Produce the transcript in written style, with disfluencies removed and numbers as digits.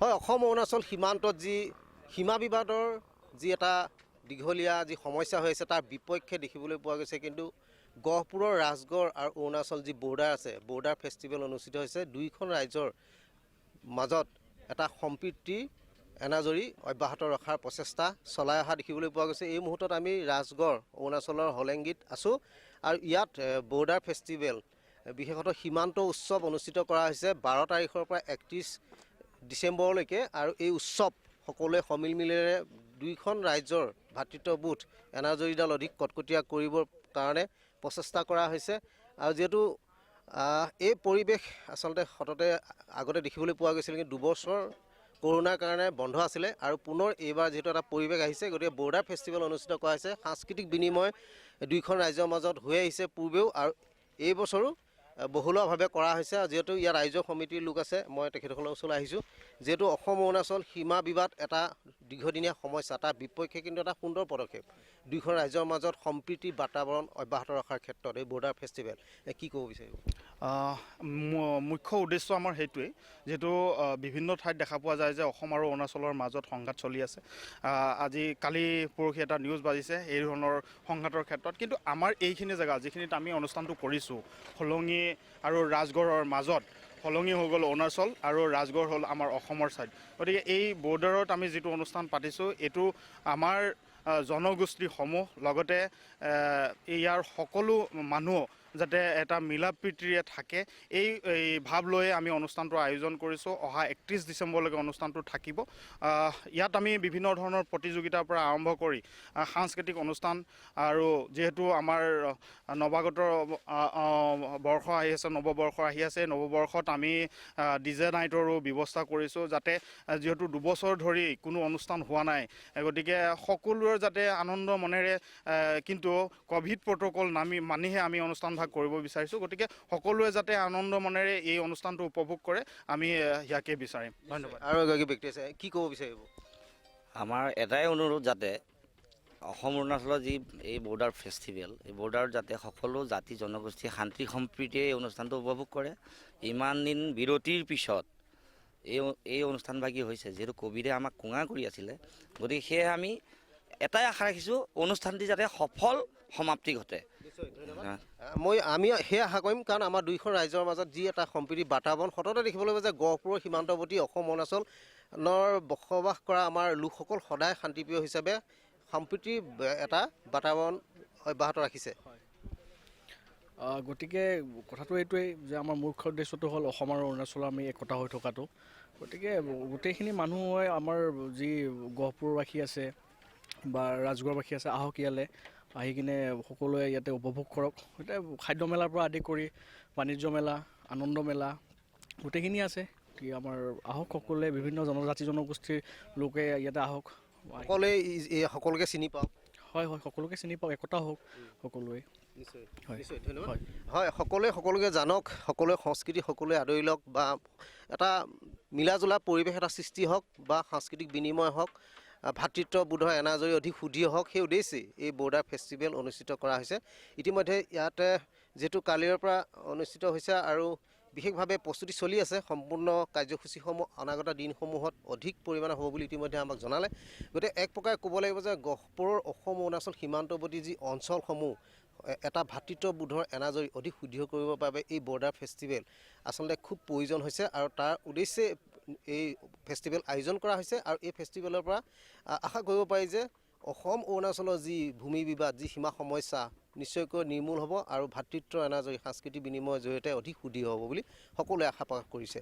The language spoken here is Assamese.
হয়, অসম অৰুণাচল সীমান্তত যি সীমা বিবাদৰ যি এটা দীঘলীয়া যি সমস্যা হৈ আছে তাৰ বিপক্ষে দেখিবলৈ পোৱা গৈছে। কিন্তু গহপুৰৰ ৰাজগড় আৰু অৰুণাচল যি বৰ্ডাৰ আছে, বৰ্ডাৰ ফেষ্টিভেল অনুষ্ঠিত হৈছে। দুয়োখন ৰাজ্যৰ মাজত এটা সম্প্ৰীতি এনাজৰী অব্যাহত ৰখাৰ প্ৰচেষ্টা চলাই অহা দেখিবলৈ পোৱা গৈছে। এই মুহূৰ্তত আমি ৰাজগড় অৰুণাচলৰ হলেংগীত আছোঁ আৰু ইয়াত বৰ্ডাৰ ফেষ্টিভেল বিশেষতঃ সীমান্ত উৎসৱ অনুষ্ঠিত কৰা হৈছে 12 তাৰিখৰ পৰা 31 ডিচেম্বৰলৈকে। আৰু এই উৎসৱ সকলোৱে সমিলমিলেৰে দুয়োখন ৰাজ্যৰ ভাতৃত্ববোধ এনাজৰীডাল অধিক কটকটীয়া কৰিবৰ কাৰণে প্ৰচেষ্টা কৰা হৈছে। আৰু যিহেতু এই পৰিৱেশ আচলতে সততে আগতে দেখিবলৈ পোৱা গৈছিল, কিন্তু 2 বছৰ কৰোনাৰ কাৰণে বন্ধ আছিলে আৰু পুনৰ এইবাৰ যিহেতু এটা পৰিৱেশ আহিছে, গতিকে বৰ্ডাৰ ফেষ্টিভেল অনুষ্ঠিত কৰা হৈছে। সাংস্কৃতিক বিনিময় দুয়োখন ৰাজ্যৰ মাজত হৈ আহিছে পূৰ্বেও, আৰু এই বছৰো বহুলভাৱে কৰা হৈছে। যিহেতু ইয়াৰ ৰাজ্য সমিতিৰ লোক আছে, মই তেখেতসকলৰ ওচৰলৈ আহিছোঁ। যিহেতু অসম অৰুণাচল সীমা বিবাদ এটা দীৰ্ঘদিনীয়া সমস্যা, তাৰ বিপক্ষে কিন্তু এটা সুন্দৰ পদক্ষেপ দুয়োখন ৰাজ্যৰ মাজত সম্প্ৰীতিৰ বাতাবৰণ অব্যাহত ৰখাৰ ক্ষেত্ৰত এই বৰ্ডাৰ ফেষ্টিভেল। কি ক'ব বিচাৰিব? মুখ্য উদ্দেশ্য আমাৰ সেইটোৱেই, যিহেতু বিভিন্ন ঠাইত দেখা পোৱা যায় যে অসম আৰু অৰুণাচলৰ মাজত সংঘাত চলি আছে। আজি কালি পৰহি এটা নিউজ বাজিছে এই ধৰণৰ সংঘাতৰ ক্ষেত্ৰত। কিন্তু আমাৰ এইখিনি জেগা যিখিনিত আমি অনুষ্ঠানটো কৰিছোঁ, হলঙি আৰু ৰাজগড়ৰ মাজত, হলঙি হৈ গ'ল অৰুণাচল আৰু ৰাজগড় হ'ল আমাৰ অসমৰ ছাইড। গতিকে এই বৰ্ডাৰত আমি যিটো অনুষ্ঠান পাতিছোঁ, এইটো আমাৰ জনগোষ্ঠীসমূহ লগতে ইয়াৰ সকলো মানুহ যাতে এটা মিলা প্ৰীতিৰে থাকে, এই ভাৱ লৈয়ে আমি অনুষ্ঠানটো আয়োজন কৰিছোঁ। অহা 31 ডিচেম্বৰলৈকে অনুষ্ঠানটো থাকিব। ইয়াত আমি বিভিন্ন ধৰণৰ প্ৰতিযোগিতাৰ পৰা আৰম্ভ কৰি সাংস্কৃতিক অনুষ্ঠান, আৰু যিহেতু আমাৰ নৱাগত বৰ্ষ আহি আছে, নৱবৰ্ষ আহি আছে, নৱবৰ্ষত আমি DJ নাইটৰো ব্যৱস্থা কৰিছোঁ, যাতে যিহেতু 2 বছৰ ধৰি কোনো অনুষ্ঠান হোৱা নাই, গতিকে সকলোৰে যাতে আনন্দ মনেৰে, কিন্তু ক'ভিড প্ৰট'কল মানিহে আমি অনুষ্ঠানভাগ কৰিব বিচাৰিছোঁ। গতিকে সকলোৱে যাতে আনন্দ মনেৰে এই অনুষ্ঠানটো উপভোগ কৰে, আমি ইয়াকে বিচাৰিম। ধন্যবাদ। আৰু এগৰাকী ব্যক্তি আছে, কি ক'ব বিচাৰিব? আমাৰ এটাই অনুৰোধ, যাতে অসম অৰুণাচলৰ যি এই বৰ্ডাৰ ফেষ্টিভেল, এই বৰ্ডাৰত যাতে সকলো জাতি জনগোষ্ঠী শান্তি সম্প্ৰীতিৰে এই অনুষ্ঠানটো উপভোগ কৰে। ইমান দিন বিৰতিৰ পিছত এই অনুষ্ঠানভাগী হৈছে, যিহেতু ক'ভিডে আমাক কোঙা কৰি আছিলে। গতিকে সেয়েহে আমি এটাই আশা ৰাখিছোঁ, অনুষ্ঠানটি যাতে সফল সমাপ্তি ঘটে। আমি সেই আশা কৰিম, কাৰণ আমাৰ দুয়োখন ৰাজ্যৰ মাজত যি এটা সম্প্ৰীতি বাতাবৰণ সততে দেখিবলৈ পোৱা যায়। গহপুৰৰ সীমান্তৱৰ্তী অসম অৰুণাচলৰ বসবাস কৰা আমাৰ লোকসকল সদায় শান্তিপ্ৰিয় হিচাপে সম্প্ৰীতিৰ এটা বাতাবৰণ অব্যাহত ৰাখিছে। গতিকে কথাটো এইটোৱেই যে আমাৰ মুখ্য উদ্দেশ্যটো হ'ল অসম আৰু অৰুণাচলৰ আমি একতা হৈ থকাটো। গতিকে গোটেইখিনি মানুহে, আমাৰ যি গহপুৰবাসী আছে বা ৰাজগড়বাসী আছে, আহক ইয়ালৈ, আহি কিনে সকলোৱে ইয়াতে উপভোগ কৰক। এতিয়া খাদ্য মেলাৰ পৰা আদি কৰি বাণিজ্য মেলা, আনন্দ মেলা গোটেইখিনি আছে। গতিকে আমাৰ আহক, সকলোৱে বিভিন্ন জনজাতি জনগোষ্ঠীৰ লোকে ইয়াতে আহক, সকলোকে চিনি পাওক। হয়, সকলোকে চিনি পাওক, একতা হওক সকলোৱে। নিশ্চয়, ধন্যবাদ। হয়, সকলোৱে সকলোকে জানক, সকলোৱে সংস্কৃতি সকলোৱে আদৰি লওক, বা এটা মিলাজুলা পৰিৱেশ এটা সৃষ্টি হওক, বা সাংস্কৃতিক বিনিময় হওক, ভাতৃত্ববোধৰ এনাজৰী অধিক সুদৃঢ় হওক, সেই উদ্দেশ্যেই এই বৰ্ডাৰ ফেষ্টিভেল অনুষ্ঠিত কৰা হৈছে। ইতিমধ্যে ইয়াতে যিহেতু কালিৰ পৰা অনুষ্ঠিত হৈছে আৰু বিশেষভাৱে প্ৰস্তুতি চলি আছে, সম্পূৰ্ণ কাৰ্যসূচীসমূহ অনাগত দিনসমূহত অধিক পৰিমাণে হ'ব বুলি ইতিমধ্যে আমাক জনালে। গতিকে এক প্ৰকাৰে ক'ব লাগিব যে গহপুৰৰ অসম অৰুণাচল সীমান্তৱৰ্তী যি অঞ্চলসমূহ এটা ভাতৃত্ববোধৰ এনাজৰী অধিক সুদৃঢ় কৰিবৰ বাবে এই বৰ্ডাৰ ফেষ্টিভেল আচলতে খুব প্ৰয়োজন হৈছে, আৰু তাৰ উদ্দেশ্যে এই ফেষ্টিভেল আয়োজন কৰা হৈছে। আৰু এই ফেষ্টিভেলৰ পৰা আশা কৰিব পাৰি যে অসম অৰুণাচলৰ যি ভূমি বিবাদ, যি সীমা সমস্যা নিশ্চয়কৈ নিৰ্মূল হ'ব, আৰু ভাতৃত্বৰ এনাজৰী সাংস্কৃতিক বিনিময়ৰ জৰিয়তে অধিক সুদৃঢ় হ'ব বুলি সকলোৱে আশা প্ৰকাশ কৰিছে।